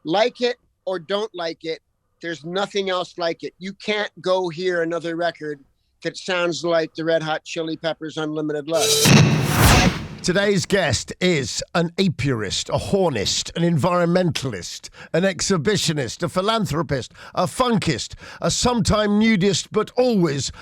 Like it or don't like it, there's nothing else like it. You can't go hear another record that sounds like the Red Hot Chili Peppers' Unlimited Love. Today's guest is an apiarist, a hornist, an environmentalist, an exhibitionist, a philanthropist, a funkist, a sometime nudist, but always,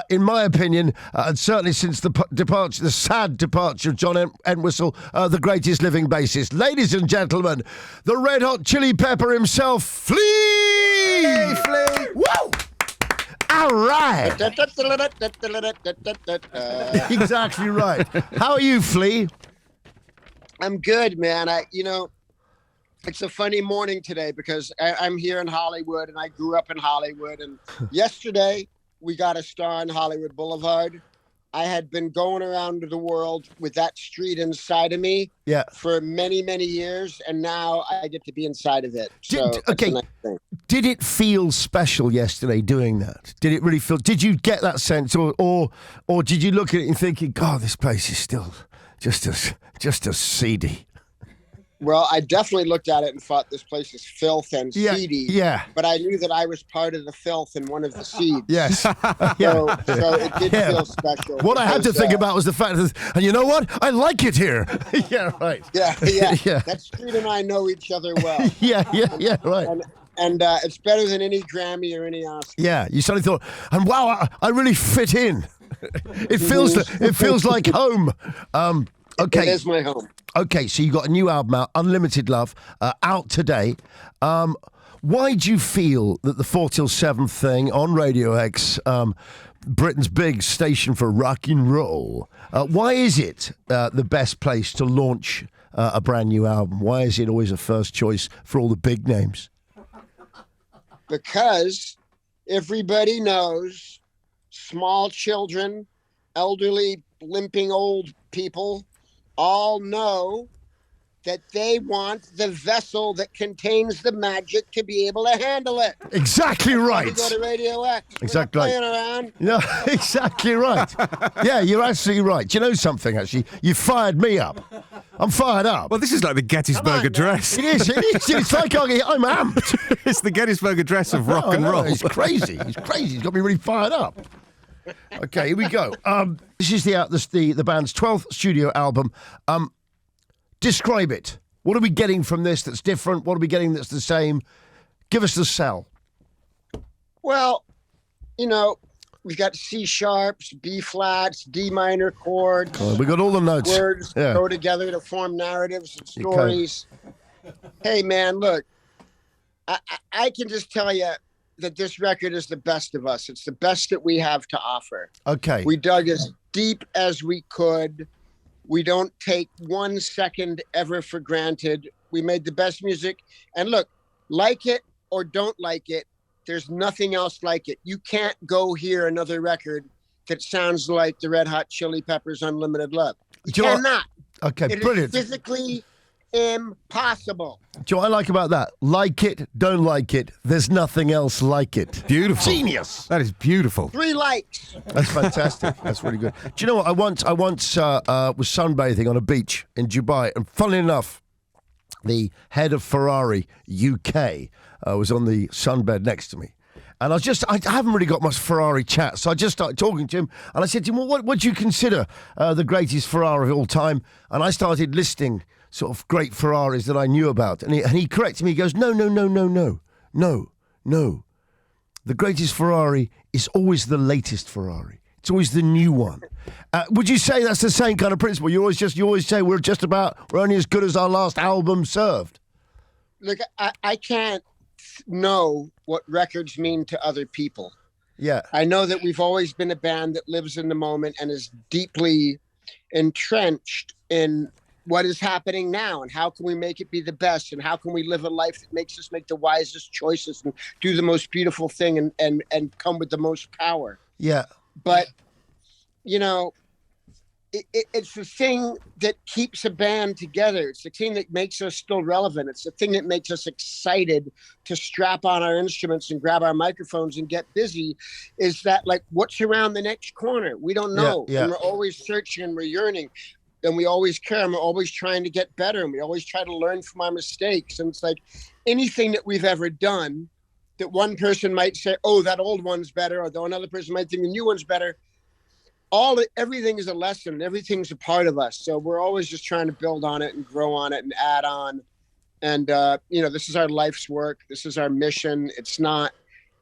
in my opinion, and certainly since the sad departure of John Entwistle, the greatest living bassist. Ladies and gentlemen, the Red Hot Chili Pepper himself, Flea! Hey, Flea! Woo! All right. Exactly right. How are you, Flea? I'm good, man. It's a funny morning today because I'm here in Hollywood and I grew up in Hollywood. And yesterday we got a star on Hollywood Boulevard. I had been going around the world with that street inside of me for many, many years, and now I get to be inside of it. Did it feel special yesterday doing that? Did it really feel? Did you get that sense, or did you look at it and thinking, God, this place is still just as seedy? Well, I definitely looked at it and thought this place is filth and seedy. Yeah. But I knew that I was part of the filth and one of the seeds. Yes. So it did feel special. What I had to think about was the fact that, and you know what? I like it here. Yeah, right. Yeah. That street and I know each other well. Yeah, right. And it's better than any Grammy or any Oscar. Yeah, you suddenly thought, and wow, I really fit in. It feels like home. Okay. It is my home. Okay, so you got a new album out, Unlimited Love, out today. Why do you feel that the 4 till 7 thing on Radio X, Britain's big station for rock and roll, why is it the best place to launch a brand new album? Why is it always a first choice for all the big names? Because everybody knows small children, elderly, limping old people all know that they want the vessel that contains the magic to be able to handle it. Exactly right. You go to Radio X. Exactly right. Playing around. No, exactly right. Yeah, you're absolutely right. Do you know something, actually? You fired me up. I'm fired up. Well, this is like the Gettysburg Address. It is. It's like I'm amped. It's the Gettysburg Address of rock and roll. He's crazy. He's got me really fired up. Okay, here we go. This is the band's 12th studio album. Describe it. What are we getting from this that's different? What are we getting that's the same? Give us the sell. Well, we've got C sharps, B flats, D minor chords. We got all the notes. Words go together to form narratives and stories. Hey, man, look, I can just tell you that this record is the best of us. It's the best that we have to offer. Okay. We dug as deep as we could. We don't take 1 second ever for granted. We made the best music. And look, like it or don't like it, there's nothing else like it. You can't go hear another record that sounds like the Red Hot Chili Peppers' Unlimited Love. You cannot. Okay, it brilliant. Is physically impossible. Do you know what I like about that? Like it, don't like it. There's nothing else like it. Beautiful. Genius. That is beautiful. 3 likes. That's fantastic. That's really good. Do you know what? I once was sunbathing on a beach in Dubai, and funnily enough, the head of Ferrari UK was on the sunbed next to me. And I haven't really got much Ferrari chat, so I just started talking to him, and I said to him, well, what do you consider the greatest Ferrari of all time? And I started listing sort of great Ferraris that I knew about. And he corrected me. He goes, no. The greatest Ferrari is always the latest Ferrari. It's always the new one. Would you say that's the same kind of principle? You always say we're only as good as our last album served. Look, I can't know what records mean to other people. Yeah. I know that we've always been a band that lives in the moment and is deeply entrenched in what is happening now and how can we make it be the best and how can we live a life that makes us make the wisest choices and do the most beautiful thing and come with the most power. Yeah. But, it's the thing that keeps a band together. It's the thing that makes us still relevant. It's the thing that makes us excited to strap on our instruments and grab our microphones and get busy, is that, like, what's around the next corner? We don't know. Yeah. And we're always searching and we're yearning. and we always care, and we're always trying to get better, and we always try to learn from our mistakes. And it's like anything that we've ever done that one person might say, oh, that old one's better, or though another person might think the new one's better. Everything is a lesson. Everything's a part of us. So we're always just trying to build on it and grow on it and add on. And, this is our life's work. This is our mission.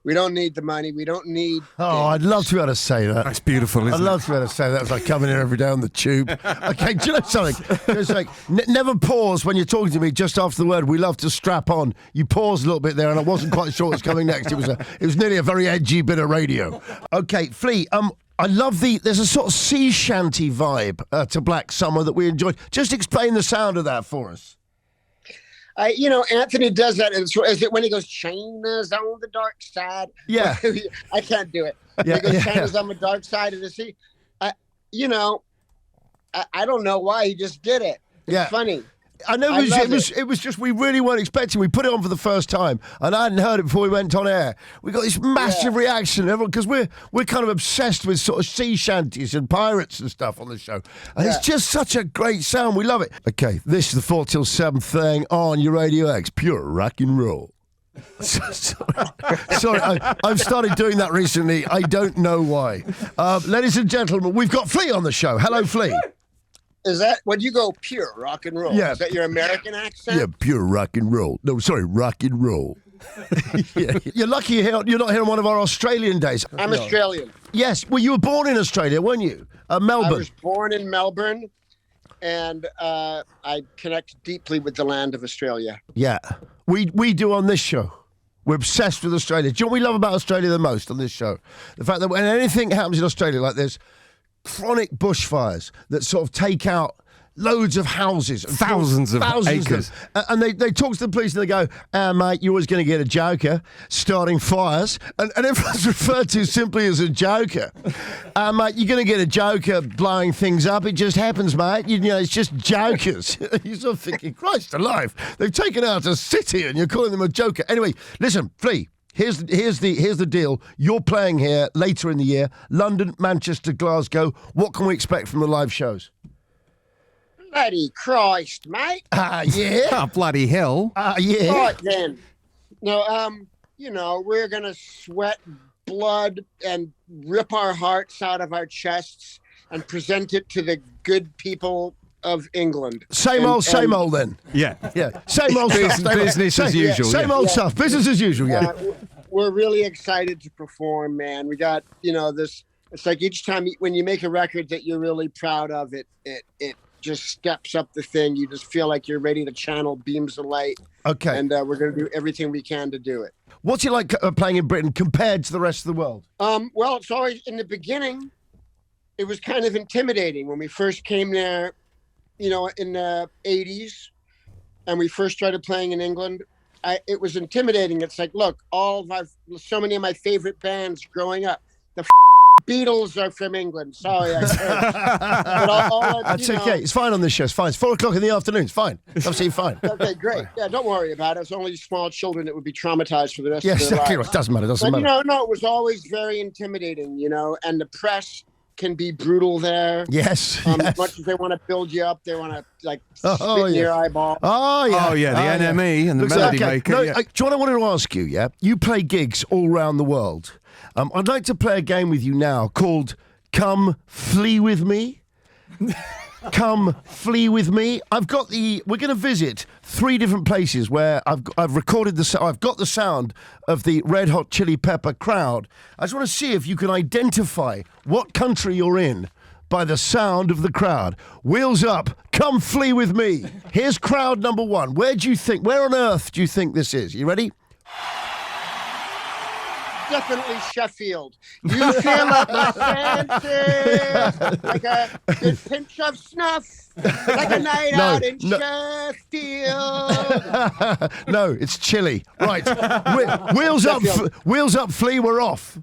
We don't need the money. We don't need. Oh, I'd love to be able to say that. That's beautiful, isn't I'd love to be able to say that. It's like coming in every day on the tube. Okay, do you know something? It's like, never pause when you're talking to me just after the word, we love to strap on. You paused a little bit there, and I wasn't quite sure what's coming next. It was nearly a very edgy bit of radio. Okay, Flea, I love there's a sort of sea shanty vibe to Black Summer that we enjoyed. Just explain the sound of that for us. Anthony does that. Is it when he goes, China's on the dark side? Yeah. I can't do it. Yeah, he goes, China's on the dark side of the sea. I don't know why he just did it. It's funny. I know it was just we really weren't expecting. We put it on for the first time, and I hadn't heard it before we went on air. We got this massive reaction, everyone, because we're kind of obsessed with sort of sea shanties and pirates and stuff on the show, and it's just such a great sound. We love it. Okay, this is the 4 till 7 thing on your Radio X, pure rock and roll. Sorry, I've started doing that recently. I don't know why. Ladies and gentlemen, we've got Flea on the show. Hello, Flea. Is that when you go pure rock and roll? Yeah. Is that your American accent? Yeah, pure rock and roll. No, sorry, rock and roll. You're lucky you're not here on one of our Australian days. I'm Australian. Yes. Well, you were born in Australia, weren't you? Melbourne. I was born in Melbourne, and I connect deeply with the land of Australia. Yeah. We do on this show. We're obsessed with Australia. Do you know what we love about Australia the most on this show? The fact that when anything happens in Australia, like there's chronic bushfires that sort of take out loads of houses. Thousands of acres. And they talk to the police and they go, mate, you're always going to get a joker starting fires. And everyone's referred to simply as a joker. Mate, you're going to get a joker blowing things up. It just happens, mate. It's just jokers. You're sort of thinking, Christ alive, they've taken out a city and you're calling them a joker. Anyway, listen, Flea. Here's the deal. You're playing here later in the year. London, Manchester, Glasgow. What can we expect from the live shows? Bloody Christ, mate. Yeah. Oh, bloody hell. Yeah. Right then. No, we're gonna sweat blood and rip our hearts out of our chests and present it to the good people of England. Same old then. Yeah. Same old stuff. Business as usual. Same old stuff. Business as usual, yeah. We're really excited to perform, man. We got, this, it's like each time when you make a record that you're really proud of, it just steps up the thing. You just feel like you're ready to channel beams of light. Okay. And we're going to do everything we can to do it. What's it like playing in Britain compared to the rest of the world? Well, it's always, in the beginning, it was kind of intimidating when we first came there. In the 80s, and we first started playing in England, it was intimidating. It's like, look, so many of my favorite bands growing up, the Beatles are from England. Sorry, I can't. That's okay. It's fine on this show. It's fine. It's 4:00 in the afternoon. It's fine. It's absolutely fine. Okay, great. Yeah, don't worry about it. It's only small children that would be traumatized for the rest of their exactly lives. Right. Doesn't matter. But, no, it was always very intimidating, and the press can be brutal there. Yes. As much as they want to build you up, they want to spit in your eyeball. Oh yeah. The NME and the Melody Maker. No, do you know what I wanted to ask you? Yeah, you play gigs all around the world. I'd like to play a game with you now called "Come Flee with Me." Come flee with me. We're going to visit 3 different places where I've recorded I've got the sound of the Red Hot Chili Pepper crowd. I just want to see if you can identify what country you're in by the sound of the crowd. Wheels up, come flee with me. Here's crowd number 1. Where on earth do you think this is? You ready? Definitely Sheffield. You feel like my senses, like a good pinch of snuff, like a night out in Sheffield. No, it's chilly. Right. Wheels up, Flea, we're off.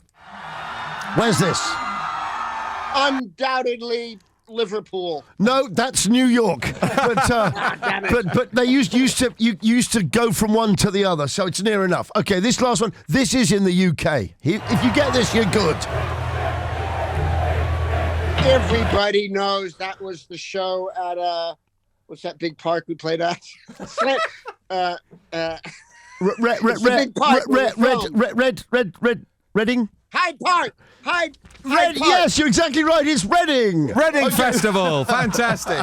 Where's this? Undoubtedly Liverpool. No, that's New York. But they used to go from one to the other, so it's near enough. Okay, this last one. This is in the UK. If you get this, you're good. Everybody knows that was the show at what's that big park we played at? Reading? Hyde Park. Hyde Park. Yes, you're exactly right. It's Reading. Reading Festival. Fantastic.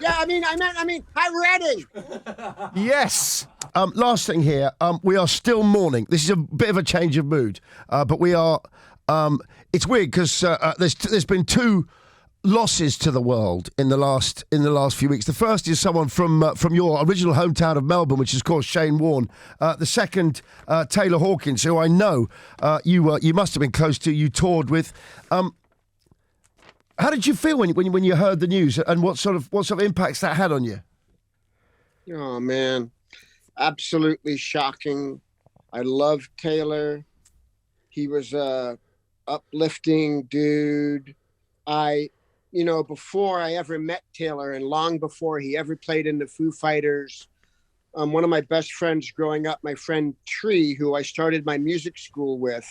Yeah, I mean, hi, Reading. Yes. Last thing here. We are still mourning. This is a bit of a change of mood, but we are. It's weird because there's been two losses to the world in the last few weeks. The first is someone from your original hometown of Melbourne, which is, of course, Shane Vaughan. The second, Taylor Hawkins, who I know you must have been close to, you toured with. How did you feel when you heard the news, and what sort of impacts that had on you? Oh man, absolutely shocking. I love Taylor. He was a uplifting dude. Before I ever met Taylor, and long before he ever played in the Foo Fighters, one of my best friends growing up, my friend Tree, who I started my music school with,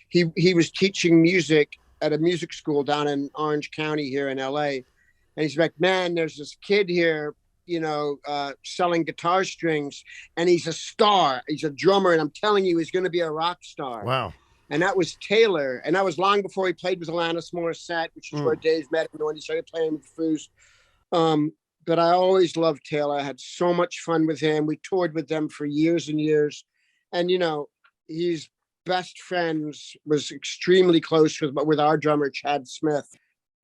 he was teaching music at a music school down in Orange County here in LA. And he's like, man, there's this kid here, selling guitar strings, and he's a star. He's a drummer, and I'm telling you, he's going to be a rock star. Wow. And that was Taylor. And that was long before he played with Alanis Morissette, which is where Dave met him when he started playing with Foos. But I always loved Taylor. I had so much fun with him. We toured with them for years and years. And, his best friends was extremely close with our drummer, Chad Smith.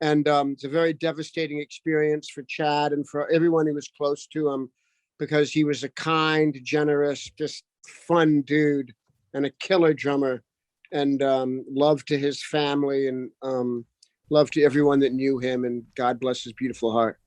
And it's a very devastating experience for Chad and for everyone who was close to him, because he was a kind, generous, just fun dude and a killer drummer. And love to his family, and love to everyone that knew him, and God bless his beautiful heart.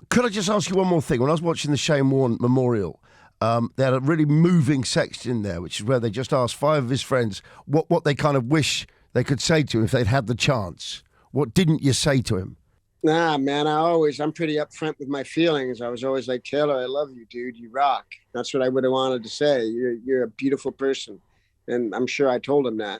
Could I just ask you one more thing? When I was watching the Shane Warne Memorial, they had a really moving section in there, which is where they just asked 5 of his friends what they kind of wish they could say to him if they'd had the chance. What didn't you say to him? Nah, man, I'm pretty upfront with my feelings. I was always like, Taylor, I love you, dude. You rock. That's what I would have wanted to say. You're a beautiful person. And I'm sure I told him that.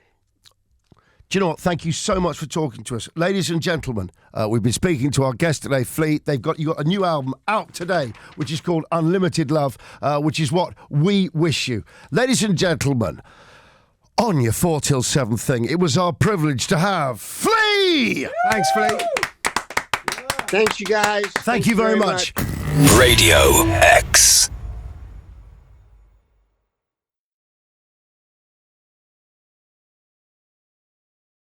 Do you know what? Thank you so much for talking to us. Ladies and gentlemen, we've been speaking to our guest today, Flea. You got a new album out today, which is called Unlimited Love, which is what we wish you. Ladies and gentlemen, on your 4 till 7 thing, it was our privilege to have Flea! Thanks, Flea. Thanks, you guys. Thank you very much. Radio X.